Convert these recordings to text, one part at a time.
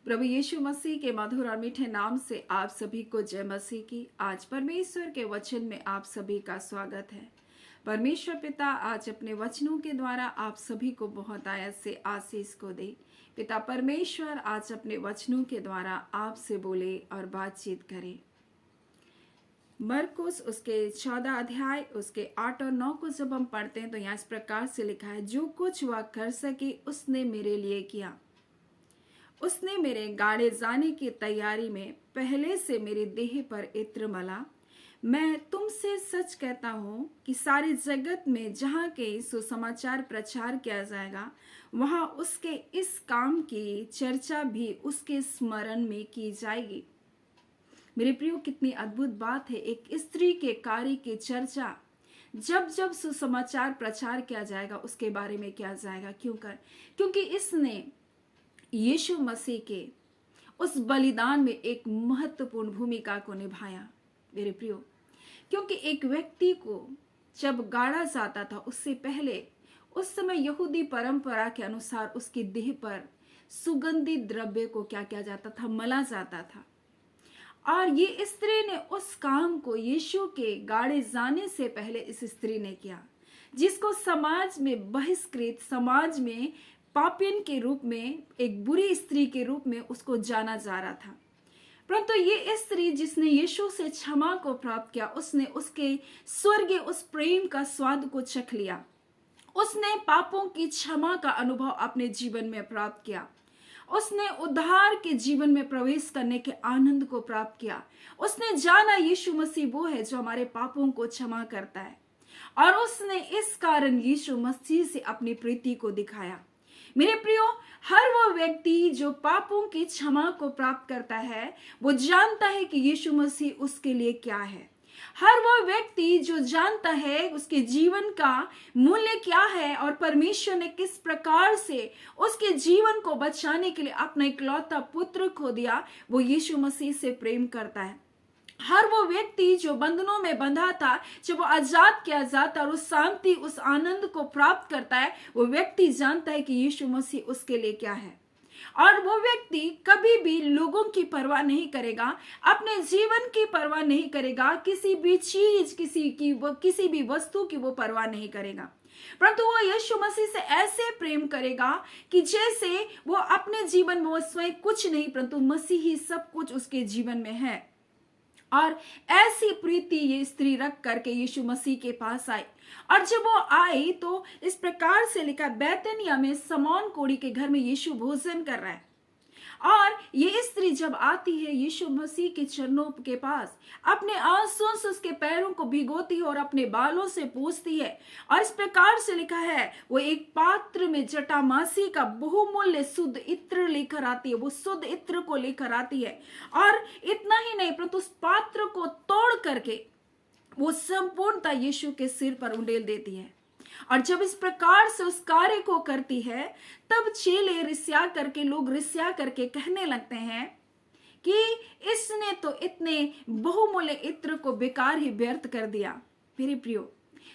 प्रभु यीशु मसीह के मधुर और मीठे नाम से आप सभी को जय मसीह की। आज परमेश्वर के वचन में आप सभी का स्वागत है। परमेश्वर पिता आज अपने वचनों के द्वारा आप सभी को बहुत आयत से आशीष को दे। पिता परमेश्वर आज अपने वचनों के द्वारा आपसे बोले और बातचीत करे। मरकुस उसके 14 अध्याय उसके 8 और 9 को जब हम पढ़ते हैं तो यहाँ इस प्रकार से लिखा है, जो कुछ वह कर सके उसने मेरे लिए किया। उसने मेरे गाड़े जाने की तैयारी में पहले से मेरे देह पर इत्र मला। मैं तुमसे सच कहता हूँ कि सारे जगत में जहाँ के सुसमाचार प्रचार किया जाएगा, वहाँ उसके इस काम की चर्चा भी उसके स्मरण में की जाएगी। मेरे प्रियो, कितनी अद्भुत बात है। एक स्त्री के कार्य की चर्चा जब जब सुसमाचार प्रचार किया जाएगा उसके बारे में किया जाएगा। क्योंकि इसने यीशु मसीह के उस बलिदान में एक महत्वपूर्ण भूमिका को निभाया। मेरे प्रियो, क्योंकि एक व्यक्ति को जब गाड़ा जाता था उससे पहले उस समय यहूदी परंपरा के अनुसार उसके देह पर सुगंधित द्रव्य को क्या किया जाता था, मला जाता था। और ये स्त्री ने उस काम को यीशु के गाड़े जाने से पहले इस स्त्री ने किया, जिसको समाज में बहिष्कृत, समाज में पापिन के रूप में, एक बुरी स्त्री के रूप में उसको जाना जा रहा था। परंतु ये स्त्री जिसने यीशु से क्षमा को प्राप्त किया, उसने उसके स्वर्गीय उस प्रेम का स्वाद को चख लिया। उसने पापों की क्षमा का अनुभव अपने जीवन में प्राप्त किया। उसने उद्धार के जीवन में प्रवेश करने के आनंद को प्राप्त किया। उसने जाना यीशु मसीह वो है जो हमारे पापों को क्षमा करता है, और उसने इस कारण यीशु मसीह से अपनी प्रीति को दिखाया। मेरे प्रियो, हर वो व्यक्ति जो पापों की क्षमा को प्राप्त करता है वो जानता है कि यीशु मसीह उसके लिए क्या है। हर वो व्यक्ति जो जानता है उसके जीवन का मूल्य क्या है और परमेश्वर ने किस प्रकार से उसके जीवन को बचाने के लिए अपना इकलौता पुत्र खो दिया, वो यीशु मसीह से प्रेम करता है। हर वो व्यक्ति जो बंधनों में बंधा था, जब वो आजाद किया जाता और उस शांति, उस आनंद को प्राप्त करता है, वो व्यक्ति जानता है कि यीशु मसीह उसके लिए क्या है। और वो व्यक्ति कभी भी लोगों की परवाह नहीं करेगा, अपने जीवन की परवाह नहीं करेगा, किसी भी चीज, किसी भी वस्तु की वो परवाह नहीं करेगा, परंतु वो यीशु मसीह से ऐसे प्रेम करेगा कि जैसे वो अपने जीवन में वो स्वयं कुछ नहीं, परंतु मसीह ही सब कुछ उसके जीवन में है। और ऐसी प्रीति ये स्त्री रख करके यीशु मसीह के पास आई। और जब वो आई तो इस प्रकार से लिखा, बैतनिया में समौन कोढ़ी के घर में यीशु भोजन कर रहा है। और ये स्त्री जब आती है यीशु मसीह के चरणों के पास, अपने आंसुओं से उसके पैरों को भिगोती है और अपने बालों से पोंछती है। और इस प्रकार से लिखा है, वो एक पात्र में जटामासी का बहुमूल्य शुद्ध इत्र लेकर आती है। वो शुद्ध इत्र को लेकर आती है, और इतना ही नहीं परंतु उस पात्र को तोड़ करके वो संपूर्णता यीशु के सिर पर उंडेल देती है। और जब इस प्रकार से उस कार्य को करती है, तब चेले लोग रिस्या करके कहने लगते हैं कि इसने तो इतने बहुमूल्य इत्र को बेकार ही व्यर्थ कर दिया। मेरे प्रियो,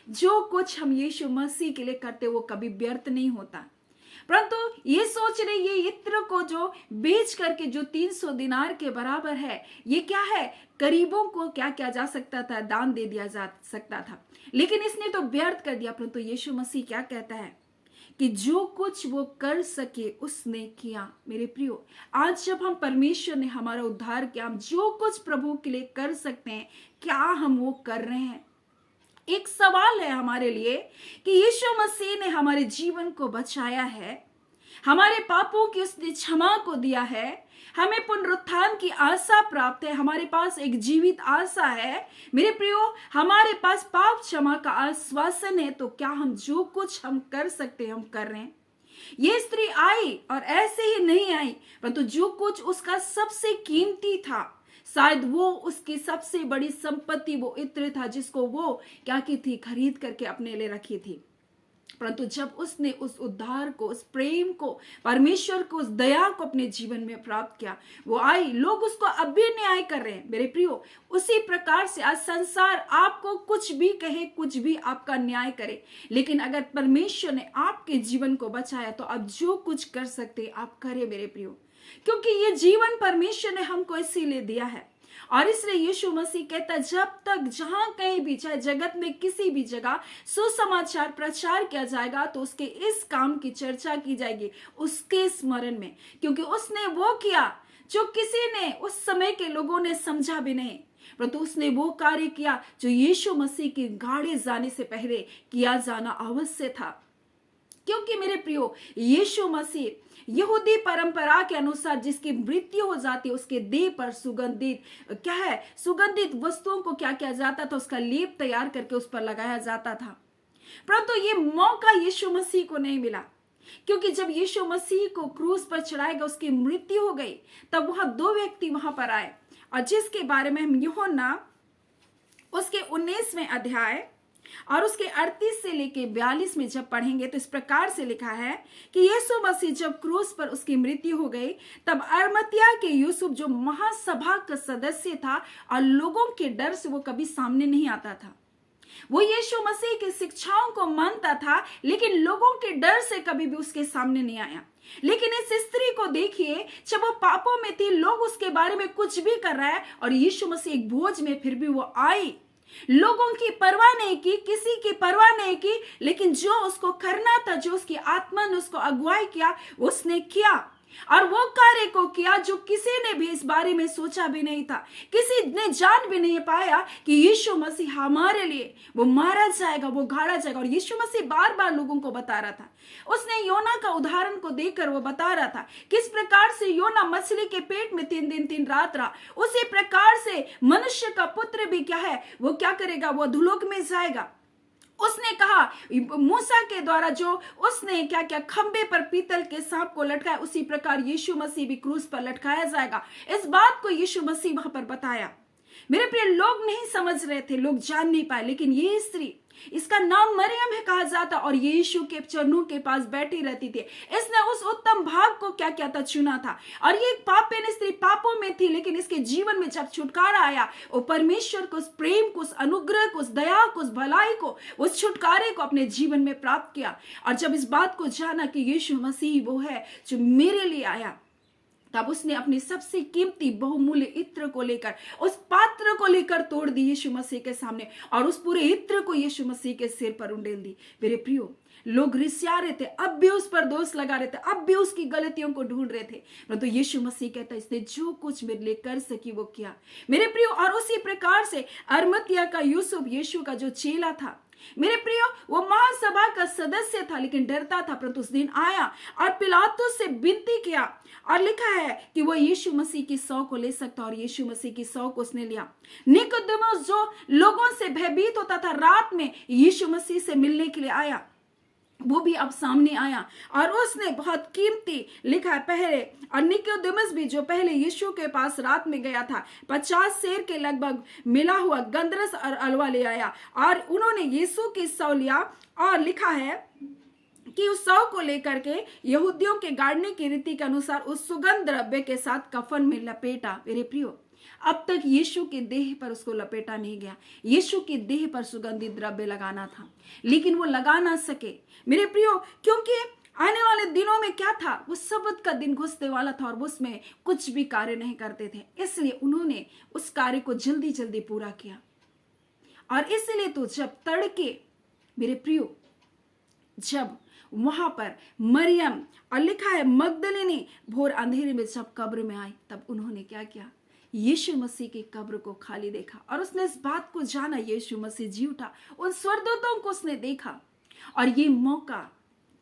जो कुछ हम यीशु मसीह के लिए करते वो कभी व्यर्थ नहीं होता। परंतु ये सोच रहे, ये इत्र को जो बेच करके जो 300 दिनार के बराबर है, ये क्या है, गरीबों को क्या किया जा सकता था, दान दे दिया जा सकता था, लेकिन इसने तो व्यर्थ कर दिया। परंतु यीशु मसीह क्या कहता है कि जो कुछ वो कर सके उसने किया। मेरे प्रियो, आज जब हम, परमेश्वर ने हमारा उद्धार किया, हम जो कुछ प्रभु के लिए कर सकते हैं, क्या हम वो कर रहे हैं? एक सवाल है हमारे लिए कि यीशु मसीह ने हमारे जीवन को बचाया है, हमारे पापों की उसने क्षमा को दिया है, हमें पुनरुत्थान की आशा प्राप्त है, हमारे पास एक जीवित आशा है। मेरे प्रियो, हमारे पास पाप क्षमा का आश्वासन है, तो क्या हम जो कुछ हम कर सकते हैं हम कर रहे हैं? ये स्त्री आई और ऐसे ही नहीं आई, परंतु जो कुछ उसका सबसे कीमती था, शायद वो उसकी सबसे बड़ी संपत्ति वो इत्र था, जिसको वो क्या की थी, खरीद करके अपने लिए रखी थी। परंतु जब उसने उस उद्धार को, उस प्रेम को, परमेश्वर को, उस दया को अपने जीवन में प्राप्त किया, वो आई, लोग उसको अब भी न्याय कर रहे हैं। मेरे प्रियो, उसी प्रकार से आज संसार आपको कुछ भी कहे, कुछ भी आपका न्याय करे, लेकिन अगर परमेश्वर ने आपके जीवन को बचाया तो आप जो कुछ कर सकते आप करें मेरे प्रियो, क्योंकि ये जीवन परमेश्वर ने हमको इसीलिए दिया है। और इसलिए यीशु मसीह कहता है, जब तक जहां कहीं भी, चाहे जगत में किसी भी जगह सुसमाचार प्रचार किया जाएगा तो उसके इस काम की चर्चा की जाएगी, उसके स्मरण में, क्योंकि उसने वो किया जो किसी ने उस समय के लोगों ने समझा भी नहीं, परंतु उसने वो कार्य किया जो यीशु मसीह के गाड़े जाने से पहले किया जाना आवश्यक था। क्योंकि मेरे प्रियो, यीशु मसीह यहूदी परंपरा के अनुसार जिसकी मृत्यु हो जाती है उसके देह पर सुगंधित क्या है, सुगंधित वस्तुओं को क्या किया जाता था, उसका लेप तैयार करके उस पर लगाया जाता था। परंतु ये मौका यीशु मसीह को नहीं मिला, क्योंकि जब यीशु मसीह को क्रूस पर चढ़ाया गया, उसकी मृत्यु हो गई, तब वहां दो व्यक्ति वहां पर आए, और जिसके बारे में हम यूहन्ना उसके 19वें अध्याय और उसके 38 से लेके 42 में जब पढ़ेंगे तो इस प्रकार से लिखा है कि यीशु मसीह जब क्रूस पर उसकी मृत्यु हो गई, तब अरमतिया के यूसुफ जो महासभा का सदस्य था और लोगों के डर से वो कभी सामने नहीं आता था, वो यीशु मसीह की शिक्षाओं को मानता था, लेकिन लोगों के डर से कभी भी उसके सामने नहीं आया। लेकिन इस स्त्री को देखिए, जब वो पापों में थी, लोग उसके बारे में कुछ भी कर रहा है, और यीशु मसीह एक भोज में फिर भी वो आई, लोगों की परवाह नहीं की, किसी की परवाह नहीं की, लेकिन जो उसको करना था, जो उसकी आत्मा ने उसको अगुवाई किया, उसने किया, और वो कार्य को किया जो किसी ने भी इस बारे में सोचा भी नहीं था। किसी ने जान भी नहीं पाया कि यीशु मसीह हमारे लिए वो मारा जाएगा, वो गाड़ा जाएगा। और यीशु मसीह बार बार लोगों को बता रहा था, उसने योना का उदाहरण को देखकर वो बता रहा था किस प्रकार से योना मछली के पेट में 3 दिन 3 रात रहा, उसी प्रकार से मनुष्य का पुत्र भी क्या है, वो क्या करेगा, वो अधोलोक में जाएगा। उसने कहा मूसा के द्वारा जो उसने क्या क्या खंबे पर पीतल के सांप को लटकाया, उसी प्रकार यीशु मसीह भी क्रूस पर लटकाया जाएगा। इस बात को यीशु मसीह वहां पर बताया। मेरे प्रिय, लोग नहीं समझ रहे थे, लोग जान नहीं पाए, लेकिन ये स्त्री, इसका नाम मरियम है कहा जाता, और ये यीशु के चरणों के पास बैठी रहती थी। इसने उस उत्तम भाग को क्या क्या था, चुना था। और ये एक पापिन स्त्री पापों में थी, लेकिन इसके जीवन में जब छुटकारा आया, वो परमेश्वर को, उस प्रेम को, उस अनुग्रह को, उस दया को, उस भलाई को, उस छुटकारे को अपने जीवन में प्राप्त किया। और जब इस बात को जाना कि यीशु मसीह वो है जो मेरे लिए आया, तब उसने अपनी सबसे कीमती बहुमूल्य इत्र को लेकर, उस पात्र को लेकर तोड़ दी यीशु मसीह के सामने, और उस पूरे इत्र को यीशु मसीह के सिर पर उंडेल दी। मेरे प्रियो, लोग रिसिया रहे थे, अब भी उस पर दोष लगा रहे थे, अब भी उसकी गलतियों को ढूंढ रहे थे, परंतु यीशु मसीह कहता है इसने जो कुछ मेरे लिए कर सकी वो किया। मेरे प्रियो, और उसी प्रकार से अरमतिया का यूसुफ, यीशु का जो चेला था, मेरे प्रियो, वो महासभा का सदस्य था, लेकिन डरता था, परंतु उस दिन आया और पिलातुस से विनती किया, और लिखा है कि वो यीशु मसीह की 100 को ले सकता, और यीशु मसीह की 100 को उसने लिया। निकोदेमुस जो लोगों से भयभीत होता था, रात में यीशु मसीह से मिलने के लिए आया, वो भी अब सामने आया, और उसने बहुत कीमती, लिखा है पहले, और निकोदेमुस भी जो पहले यीशु के पास रात में गया था, 50 सेर के लगभग मिला हुआ गंधरस और अलवा ले आया, और उन्होंने यीशु की 100 लिया, और लिखा है कि उस 100 को लेकर के यहूदियों के गाड़ने की रीति के अनुसार उस सुगंध द्रव्य के साथ कफन में लपेटा। मेरे प्रियो, अब तक यीशु के देह पर उसको लपेटा नहीं गया, यीशु के देह पर सुगंधित द्रव्य लगाना था, लेकिन वो लगा ना सके। मेरे प्रियो, क्योंकि आने वाले दिनों में क्या था, वो सब्त का दिन घुसने वाला था, और उसमें कुछ भी कार्य नहीं करते थे, इसलिए उन्होंने उस कार्य को जल्दी जल्दी पूरा किया। और इसलिए तो जब तड़के, मेरे प्रियो, जब वहां पर मरियम, और लिखा है मगदलिनी भोर अंधेरे में जब कब्र में आई, तब उन्होंने क्या किया, यीशु मसीह की कब्र को खाली देखा, और उसने इस बात को जाना यीशु मसीह जी उठा। उन स्वर्गदूतों को उसने देखा, और ये मौका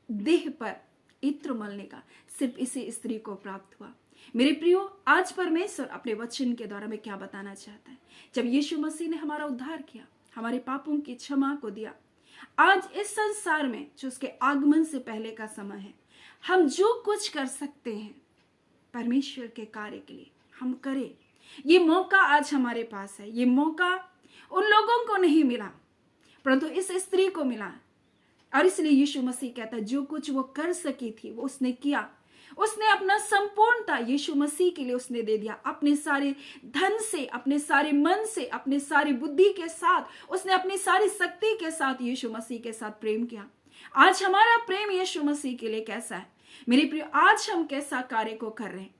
देह पर इत्र मलने का सिर्फ इसी स्त्री को प्राप्त हुआ। मेरे प्रियो, आज परमेश्वर अपने वचन के द्वारा में क्या बताना चाहता है, जब यीशु मसीह ने हमारा उद्धार किया, हमारे पापों की क्षमा को दिया, आज इस संसार में जो उसके आगमन से पहले का समय है, हम जो कुछ कर सकते हैं परमेश्वर के कार्य के लिए हम करें। ये मौका आज हमारे पास है। ये मौका उन लोगों को नहीं मिला, परंतु इस स्त्री को मिला और इसलिए यीशु मसीह कहता है जो कुछ वो कर सकी थी वो उसने किया। उसने अपना संपूर्णता यीशु मसीह के लिए उसने दे दिया। अपने सारे धन से, अपने सारे मन से, अपने सारी बुद्धि के साथ, उसने अपनी सारी शक्ति के साथ यीशु मसीह के साथ प्रेम किया। आज हमारा प्रेम यीशु मसीह के लिए कैसा है मेरे प्रिय? आज हम कैसा कार्य को कर रहे हैं?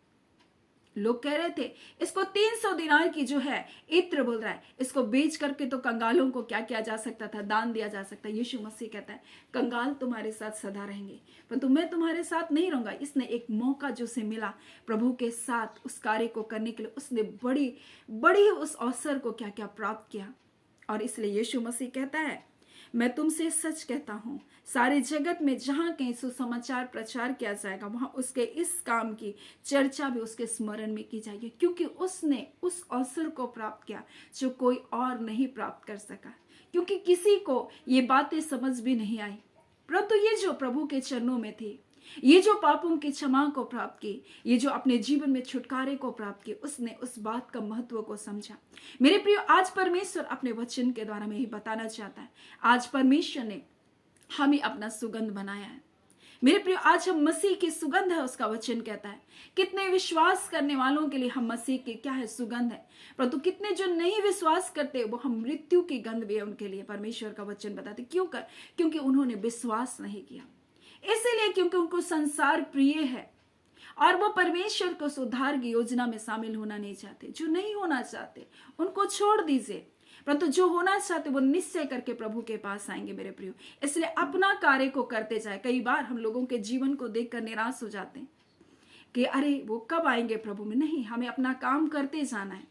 लोग कह रहे थे इसको 300 दिनार की जो है इत्र बोल रहा है, इसको बेच करके तो कंगालों को क्या किया जा सकता था, दान दिया जा सकता है। यीशु मसीह कहता है कंगाल तुम्हारे साथ सदा रहेंगे परंतु मैं तुम्हारे साथ नहीं रहूंगा। इसने एक मौका जो से मिला प्रभु के साथ उस कार्य को करने के लिए, उसने बड़ी बड़ी उस अवसर को क्या क्या प्राप्त किया। और इसलिए यीशु मसीह कहता है मैं तुमसे सच कहता हूं सारे जगत में जहां कहीं सुसमाचार प्रचार किया जाएगा वहां उसके इस काम की चर्चा भी उसके स्मरण में की जाएगी, क्योंकि उसने उस अवसर को प्राप्त किया जो कोई और नहीं प्राप्त कर सका, क्योंकि किसी को ये बातें समझ भी नहीं आई। परंतु ये जो प्रभु के चरणों में थी, ये जो पापों की क्षमा को प्राप्त की, ये जो अपने जीवन में छुटकारे को प्राप्त की, उसने उस बात का महत्व को समझा। मेरे प्रिय, आज परमेश्वर अपने वचन के द्वारा में ही बताना चाहता है, आज परमेश्वर ने हमें अपना सुगंध बनाया है। मेरे प्रिय, आज हम मसीह की सुगंध है, उसका वचन कहता है। कितने विश्वास करने वालों के लिए हम मसीह के क्या है, सुगंध है, परंतु कितने जो नहीं विश्वास करते वो हम मृत्यु की गंध भी है उनके लिए। परमेश्वर का वचन बताते क्योंकि उन्होंने विश्वास नहीं किया, इसीलिए क्योंकि उनको संसार प्रिय है और वो परमेश्वर को उद्धार की योजना में शामिल होना नहीं चाहते। जो नहीं होना चाहते उनको छोड़ दीजिए, परंतु जो होना चाहते वो निश्चय करके प्रभु के पास आएंगे मेरे प्रियो। इसलिए अपना कार्य को करते जाए। कई बार हम लोगों के जीवन को देखकर निराश हो जाते हैं कि अरे वो कब आएंगे प्रभु में। नहीं, हमें अपना काम करते जाना है।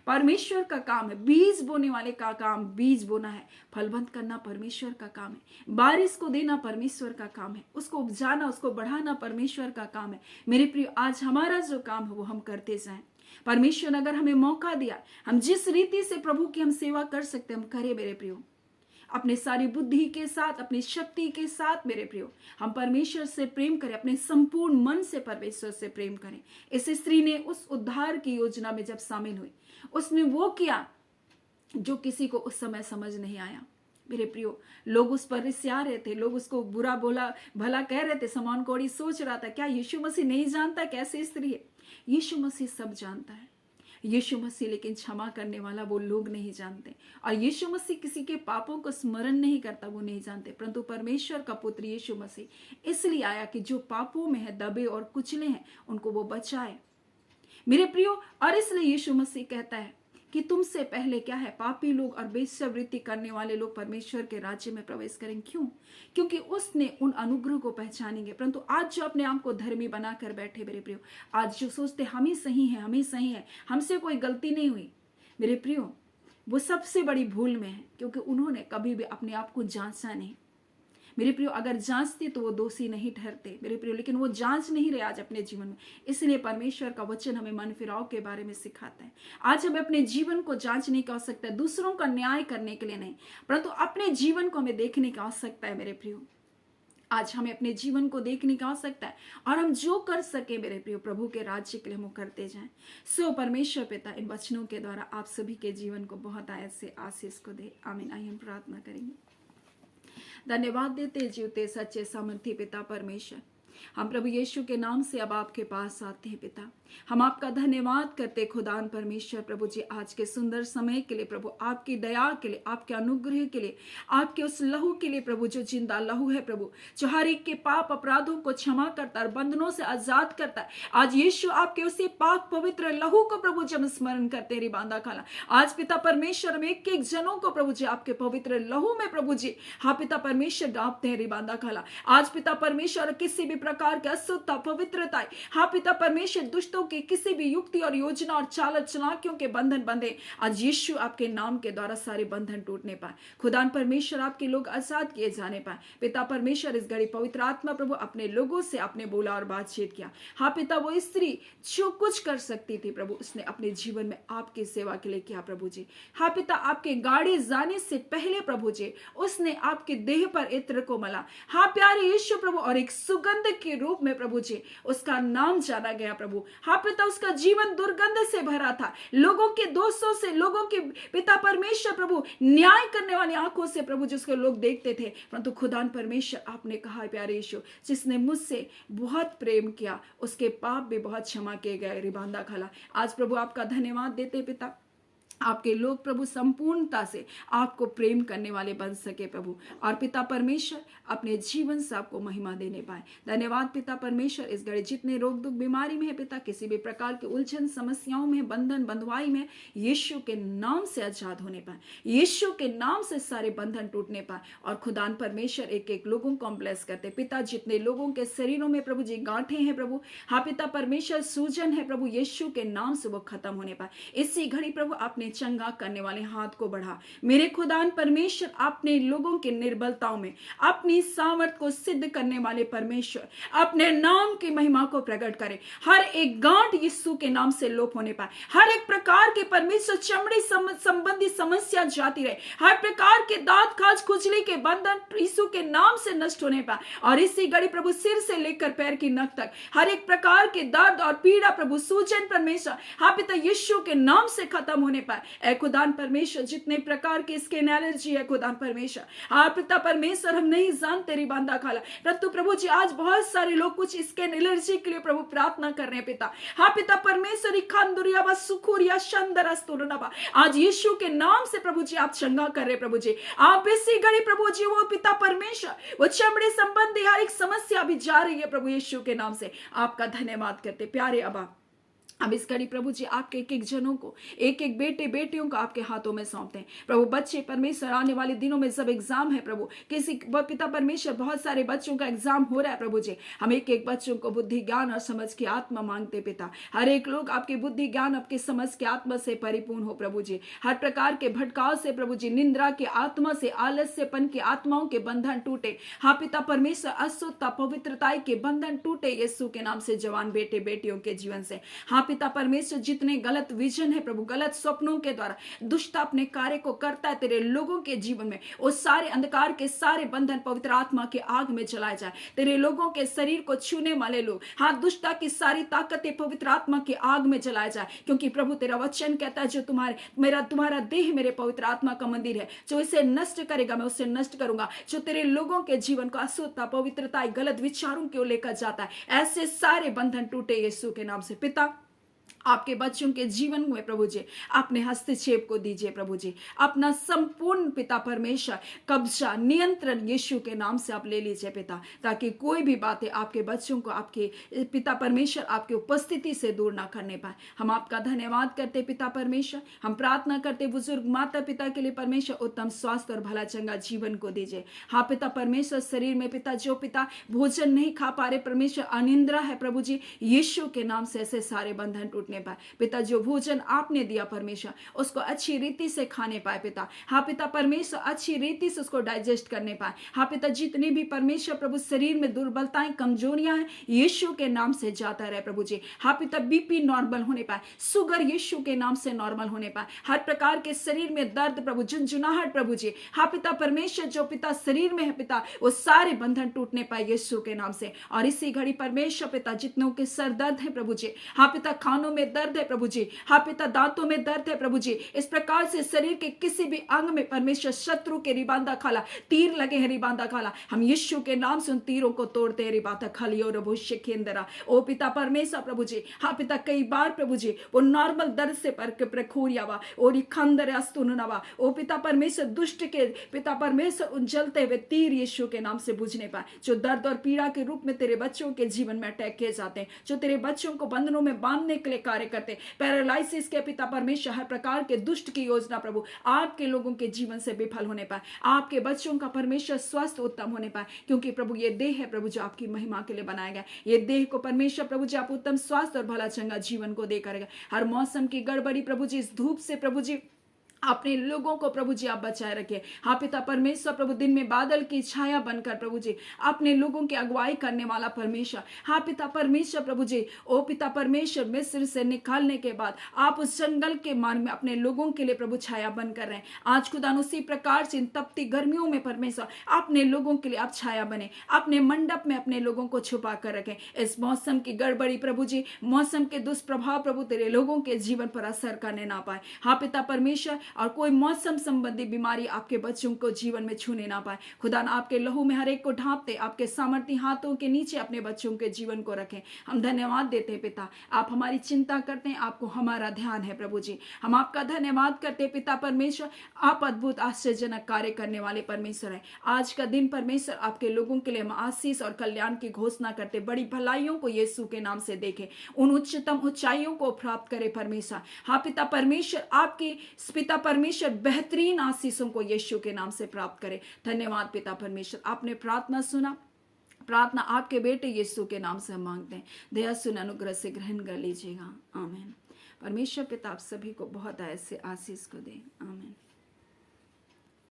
परमेश्वर का काम है, बीज बोने वाले का काम बीज बोना है, फलवंत करना परमेश्वर का काम है, बारिश को देना परमेश्वर का काम है, उसको उपजाना उसको बढ़ाना परमेश्वर का काम है। मेरे प्रिय, आज हमारा जो काम है वो हम करते जाएं। परमेश्वर ने अगर हमें मौका दिया, हम जिस रीति से प्रभु की हम सेवा कर सकते हम करें मेरे प्रियो, अपने सारी बुद्धि के साथ, अपनी शक्ति के साथ मेरे प्रियो, हम परमेश्वर से प्रेम करें, अपने संपूर्ण मन से परमेश्वर से प्रेम करें। इस स्त्री ने उस उद्धार की योजना में जब शामिल हुई, उसने वो किया जो किसी को उस समय समझ नहीं आया। मेरे प्रियो, लोग उस पर रिसिया रहे थे, लोग उसको बुरा बोला भला कह रहे थे। शमौन कौड़ी सोच रहा था क्या यीशु मसीह नहीं जानता कैसे स्त्री है? यीशु मसीह सब जानता है। यीशु मसीह लेकिन क्षमा करने वाला वो लोग नहीं जानते, और यीशु मसीह किसी के पापों को स्मरण नहीं करता, वो नहीं जानते। परंतु परमेश्वर का पुत्र यीशु मसीह इसलिए आया कि जो पापों में है, दबे और कुचले हैं, उनको वो बचाए मेरे प्रियो। और इसलिए यीशु मसीह कहता है कि तुमसे पहले क्या है, पापी लोग और वेश्यावृत्ति करने वाले लोग परमेश्वर के राज्य में प्रवेश करेंगे। क्यों? क्योंकि उसने उन अनुग्रह को पहचानेंगे। परंतु आज जो अपने आप को धर्मी बनाकर बैठे मेरे प्रियो, आज जो सोचते हम ही सही है, हम ही सही है, हमसे कोई गलती नहीं हुई, मेरे प्रियो, वो सबसे बड़ी भूल में है, क्योंकि उन्होंने कभी भी अपने आप को जांचा नहीं। मेरे प्रियो, अगर जांचते तो वो दोषी नहीं ठहरते मेरे प्रियो, लेकिन वो जांच नहीं रहे आज अपने जीवन में। इसलिए परमेश्वर का वचन हमें मन फिराव के बारे में सिखाता है। आज हमें अपने जीवन को जांचने की आवश्यकता है, दूसरों का न्याय करने के लिए नहीं, परंतु अपने जीवन को हमें देखने की आवश्यकता है मेरे प्रियो। आज हमें अपने जीवन को देखने की आवश्यकता है, और हम जो कर सके मेरे प्रियो प्रभु के राज्य के लिए हम करते जाएं। सो परमेश्वर पिता इन वचनों के द्वारा आप सभी के जीवन को बहुत आयत से आशीष को दे। आमीन। आइए हम प्रार्थना करेंगे। धन्यवाद देते जीवते सच्चे सामर्थी पिता परमेश्वर, हम प्रभु यीशु के नाम से अब आपके पास आते हैं पिता। हम आपका धन्यवाद करते खुदान परमेश्वर प्रभु जी, आज के सुंदर समय के लिए प्रभु, आपकी दया के लिए, आपके अनुग्रह के लिए, आपके उस लहू के लिए प्रभु, जो जिंदा लहू है प्रभु, जो हर एक के पाप अपराधों को क्षमा करता है और बंधनों से आजाद करता है। आज यीशु आपके उसी पाक पवित्र लहू को प्रभु जब स्मरण करते रिबांदा खाला, आज पिता परमेश्वर में एक एक जनों को प्रभु जी आपके पवित्र लहू में प्रभु जी, हाँ पिता परमेश्वर डालते हैं रिबांदा खाला। आज पिता परमेश्वर किसी भी प्रकार की अशुद्धता, पवित्रता, हाँ पिता परमेश्वर दुष्टों की किसी भी युक्ति और योजना और चाल चलाकियों के बंधन बंधे, आज यीशु आपके नाम के द्वारा सारे बंधन टूटने पाए। खुदान परमेश्वर आपके लोग आजाद किए जाने पाए। पिता परमेश्वर इस घड़ी पवित्र आत्मा प्रभु अपने लोगों से आपने बोला और बातचीत किया। हाँ पिता, वो स्त्री जो कुछ कर सकती थी प्रभु, उसने अपने जीवन में आपकी सेवा के लिए किया प्रभु जी। हाँ पिता, आपके गाड़ी जाने से पहले प्रभु जी उसने आपके देह पर इत्र को मला। हाँ प्यारे यीशु प्रभु, और एक सुगंध के रूप में प्रभु जी उसका नाम जाना गया प्रभु। हाँ पिता, उसका जीवन दुर्गंध से भरा था, लोगों के दोषों से, लोगों के पिता परमेश्वर प्रभु न्याय करने वाली आंखों से प्रभु जिसको लोग देखते थे, परंतु खुदान परमेश्वर आपने कहा प्यारे यीशु, जिसने मुझसे बहुत प्रेम किया उसके पाप भी बहुत क्षमा किए गए। रिबांदा खाला, आज प्रभु आपका धन्यवाद देते पिता, आपके लोग प्रभु संपूर्णता से आपको प्रेम करने वाले बन सके प्रभु, और पिता परमेश्वर अपने जीवन से आपको महिमा देने पाए। धन्यवाद पिता परमेश्वर, इस घड़ी जितने रोग दुख बीमारी में है पिता, किसी भी प्रकार के उलझन समस्याओं में, बंधन बंधुआई में, यीशु के नाम से आजाद होने पाए, यीशु के नाम से सारे बंधन टूटने पाए। और खुदान परमेश्वर एक एक लोगों को ब्लेस करते पिता, जितने लोगों के शरीरों में प्रभु जी गांठें हैं प्रभु, हाँ पिता परमेश्वर सूजन है प्रभु, यीशु के नाम से वो खत्म होने पाए। इसी घड़ी प्रभु आपने चंगा करने वाले हाथ को बढ़ा मेरे खुदान परमेश्वर, अपने लोगों के निर्बलताओं में अपनी सामर्थ को सिद्ध करने वाले परमेश्वर अपने नाम की महिमा को प्रकट करे। हर एक गांठ यीशु के नाम से लोप होने पाए, हर एक प्रकार के परमेश्वर चमड़ी संबंधी समस्या जाती रहे, हर प्रकार के दांत खाज खुजली के बंधन यीशु के नाम से नष्ट होने पाए। और इसी घड़ी प्रभु सिर से लेकर पैर की नख तक हर एक प्रकार के दर्द और पीड़ा प्रभु सूजन परमेश्वर हाँ पिता यीशु के नाम से खत्म होने पाए। ऐ खुदान परमेश्वर, जितने प्रकार की स्किन एलर्जी है खुदान परमेश्वर, हाँ पिता परमेश्वर हम नहीं जानते री बांदा खाला, परंतु प्रभु जी आज बहुत सारे लोग कुछ स्किन एलर्जी के लिए प्रभु प्रार्थना कर रहे हैं पिता, हाँ पिता परमेश्वर खानदुरिया बा सुखुरिया शंदरस्तुरनबा, आज यीशु के नाम से प्रभु जी आप चंगा कर रहे प्रभु जी। आप इसी घड़ी प्रभु जी वो पिता परमेश्वर वो चमड़े संबंधी हर एक समस्या भी जा रही है प्रभु यीशु के नाम से आपका धन्यवाद करते प्यारे अबा। अब इस घड़ी प्रभु जी आपके एक एक जनों को, एक एक बेटे बेटियों को आपके हाथों में सौंपते हैं प्रभु। बच्चे परमेश्वर आने वाले दिनों में सब एग्जाम है प्रभु, किसी पिता परमेश्वर बहुत सारे बच्चों का एग्जाम हो रहा है प्रभु जी, हम एक एक बच्चों को बुद्धि ज्ञान और समझ की आत्मा मांगते पिता। हर एक लोग आपके बुद्धि ज्ञान आपके समझ के आत्मा से परिपूर्ण हो प्रभु जी, हर प्रकार के भटकाव से प्रभु जी, निंद्रा के आत्मा से, आलस्यपन की आत्माओं के बंधन टूटे, हाँ पिता परमेश्वर अशुद्धता पवित्रताई के बंधन टूटे यीशु के नाम से जवान बेटे बेटियों के जीवन से। हाँ पिता परमेश्वर, जितने गलत विजन है प्रभु, गलत स्वप्नों के द्वारा दुष्ट अपने कार्य को करता है तेरे लोगों के जीवन में, वो सारे अंधकार के सारे बंधन पवित्र आत्मा के आग में जलाए जाए। तेरे लोगों के शरीर को छूने वाले लोग, हाँ दुष्टता की सारी ताकतें पवित्र आत्मा के आग में जलाए जाए, क्योंकि प्रभु तेरा वचन कहता है जो तुम्हारा देह मेरे पवित्र आत्मा का मंदिर है, जो इसे नष्ट करेगा मैं उसे नष्ट करूंगा। जो तेरे लोगों के जीवन को अशुद्धता पवित्रता गलत विचारों की ओर लेकर जाता है, ऐसे सारे बंधन टूटे यीशु के नाम से। पिता आपके बच्चों के जीवन में प्रभु जी अपने हस्तक्षेप को दीजिए प्रभु जी, अपना संपूर्ण पिता परमेश्वर कब्जा नियंत्रण यीशु के नाम से आप ले लीजिए पिता, ताकि कोई भी बातें आपके बच्चों को आपके पिता परमेश्वर आपकी उपस्थिति से दूर ना करने पाए। हम आपका धन्यवाद करते पिता परमेश्वर, हम प्रार्थना करते बुजुर्ग माता पिता के लिए परमेश्वर उत्तम स्वास्थ्य और भला चंगा जीवन को दीजिए। हाँ पिता परमेश्वर, शरीर में पिता जो पिता भोजन नहीं खा पा रहे परमेश्वर, अनिंद्रा है प्रभु जी, यीशु के नाम से ऐसे सारे बंधन टूटने पाए पिता। जो भोजन आपने दिया परमेश्वर उसको अच्छी रीति से खाने पाए पिता, हाँ पिता परमेश्वर अच्छी रीति से उसको डाइजेस्ट करने पाए। हाँ पिता, जितनी भी परमेश्वर प्रभु शरीर में दुर्बलताएं कमजोरियां हैं यीशु के नाम से जाता रहे प्रभु जी। हाँ पिता, बीपी नॉर्मल होने पाए, शुगर यीशु के नाम से नॉर्मल होने पाए, हर प्रकार के शरीर में दर्द प्रभु झुंझुनाहट प्रभु जी, हाँ पिता परमेश्वर जो पिता शरीर में है पिता वो सारे बंधन टूटने पाए यीशु के नाम से। और इसी घड़ी परमेश्वर पिता जितनों के सर दर्द है प्रभु जी, हाँ पिता खानों में दर्द है प्रभु जी, हाँ पिता दांतों में दर्द है प्रभु जी, इस प्रकार से शरीर के किसी भी अंग में परमेश्वर शत्रु के रिबांदा खाला तीर लगे हैं रिबांदा खाला, हम यीशु के नाम से उन तीरों को तोड़ते हैं रिबाता खाली और भविष्य केंद्रा। ओ पिता परमेश्वर प्रभु जी, हाँ पिता कई बार प्रभु जी वो नॉर्मल दर्द से पर प्रखोरियावा और खंदर अस्तुनवा, ओ पिता परमेश्वर दुष्ट के पिता परमेश्वर उन जलते हुए तीर यीशु के नाम से बुझने पाए, जो दर्द और पीड़ा के रूप में तेरे बच्चों के जीवन में अटैक किए जाते हैं, जो तेरे बच्चों को बंधनों में बांधने के लिए कार्य करते, पैरालाइसिस के पिता परमेश्वर हर प्रकार के दुष्ट की योजना प्रभु आपके लोगों के जीवन से विफल होने पाए, आपके बच्चों का परमेश्वर स्वस्थ उत्तम होने पाए, क्योंकि प्रभु ये देह है प्रभु जो आपकी महिमा के लिए बनाया गया, ये देह को परमेश्वर प्रभु जी आप उत्तम स्वास्थ्य और भला चंगा जीवन को दे करेगा। हर मौसम की गड़बड़ी प्रभु जी इस धूप से प्रभु जी अपने लोगों को प्रभु जी आप बचाए रखे। हाँ पिता परमेश्वर, प्रभु दिन में बादल की छाया बनकर प्रभु जी अपने लोगों की अगुवाई करने वाला परमेश्वर। हाँ पिता परमेश्वर, प्रभु जी ओ पिता परमेश्वर, मिस्र से निकालने के बाद आप उस जंगल के मार्ग में अपने लोगों के लिए प्रभु छाया बनकर रहे। आज खुदा उसी प्रकार से इन तपती गर्मियों में परमेश्वर अपने लोगों के लिए आप छाया बने, अपने मंडप में अपने लोगों को छुपा कर रखें। इस मौसम की गड़बड़ी प्रभु जी, मौसम के दुष्प्रभाव प्रभु तेरे लोगों के जीवन पर असर करने ना पाए। हाँ पिता परमेश्वर, और कोई मौसम संबंधी बीमारी आपके बच्चों को जीवन में छूने ना पाए। खुदा ना आपके लहू में हर एक को ढांपते आपके सामर्थ्य हाथों के नीचे अपने बच्चों के जीवन को रखें। हम धन्यवाद देते हैं पिता, आप हमारी चिंता करते हैं, आपको हमारा ध्यान है प्रभु जी। हम आपका धन्यवाद करते हैं पिता परमेश्वर, आप अद्भुत आश्चर्यजनक कार्य करने वाले परमेश्वर हैं। आज का दिन परमेश्वर आपके लोगों के लिए हम आशीष और कल्याण की घोषणा करते, बड़ी भलाइयों को यीशु के नाम से देखें, उन उच्चतम ऊंचाइयों को प्राप्त करे परमेश्वर। हाँ पिता परमेश्वर, आपकी पिता परमेश्वर बेहतरीन आशीषों को यीशु के नाम से प्राप्त करे। धन्यवाद पिता परमेश्वर, आपने प्रार्थना सुना। प्रार्थना आपके बेटे यीशु के नाम से हम मांगते हैं, दया सुन अनुग्रह से ग्रहण कर लीजिएगा। आमीन। परमेश्वर पिता आप सभी को बहुत ऐसे आशीष को दे।